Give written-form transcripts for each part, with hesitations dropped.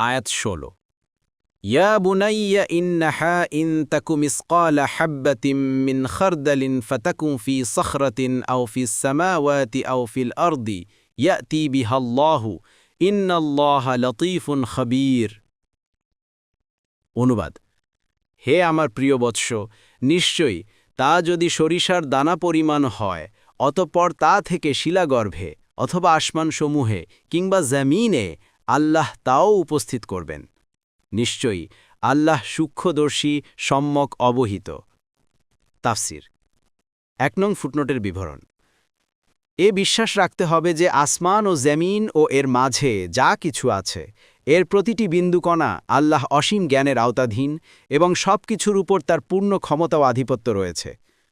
আয়াত ১৬ ইয়া বুনাইয়া ইন্নাহা ইন তাকু মিসকালা হাব্বাতিম মিন খারদালিন ফাতাকুন ফি সখরাতিন আও ফিস সামাওয়াতি আও ফিল আরদি ইয়াতি বিহাল্লাহু ইন্নাল্লাহা লতীফুন খবীর। অনুবাদ: হে আমার প্রিয় বৎস, নিশ্চয়ই তা যদি সরিষার দানা পরিমাণ হয়, অতঃপর তা থেকে শিলাগর্ভে অথবা আসমানসমূহে কিংবা জমিনে আল্লাহ তাও উপস্থিত করবেন। নিশ্চয়ই আল্লাহ সূক্ষ্মদর্শী, সম্যক অবহিত। তাফসির। ১ নং ফুটনোটের বিবরণ। এ বিশ্বাস রাখতে হবে যে আসমান ও জমিন ও এর মাঝে যা কিছু আছে, এর প্রতিটি বিন্দুকণা আল্লাহ অসীম জ্ঞানের আওতাধীন এবং সব কিছুর উপর তার পূর্ণ ক্ষমতা ও আধিপত্য রয়েছে।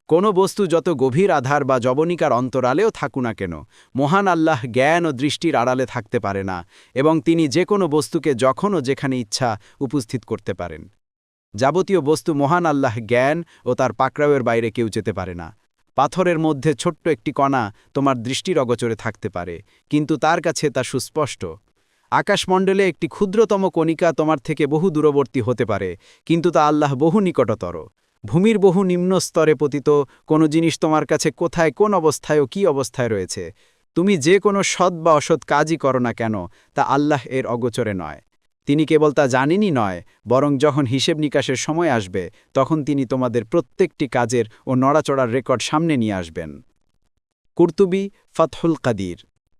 কোনো বস্তু যত গভীর আধার বা জবনিকার অন্তরালেও থাকুক না কেন, মহান আল্লাহ জ্ঞান ও দৃষ্টির আড়ালে থাকতে পারে না এবং তিনি যে কোনো বস্তুকে যখন ও যেখানে ইচ্ছা উপস্থিত করতে পারেন। যাবতীয় বস্তু মহান আল্লাহ জ্ঞান ও তার পাকড়াওয়ের বাইরে কেউ যেতে পারে না। পাথরের মধ্যে ছোট্ট একটি কণা তোমার দৃষ্টির অগোচরে থাকতে পারে, কিন্তু তার কাছে তা সুস্পষ্ট। আকাশমণ্ডলে একটি ক্ষুদ্রতম কণিকা তোমার থেকে বহু দূরবর্তী হতে পারে, কিন্তু তা আল্লাহ বহু নিকটতর। ভূমির বহু নিম্ন স্তরে পতিত কোনো জিনিস তোমার কাছে কোথায়, কোন অবস্থায় ও কী অবস্থায় রয়েছে, তুমি যে কোনো সৎ বা অসৎ কাজই করো না কেন, তা আল্লাহ এর অগোচরে নয়। তিনি কেবল তা জানেনই নয়, বরং যখন হিসেব নিকাশের সময় আসবে, তখন তিনি তোমাদের প্রত্যেকটি কাজের ও নড়াচড়ার রেকর্ড সামনে নিয়ে আসবেন। কুরতুবী, ফাতহুল কাদির।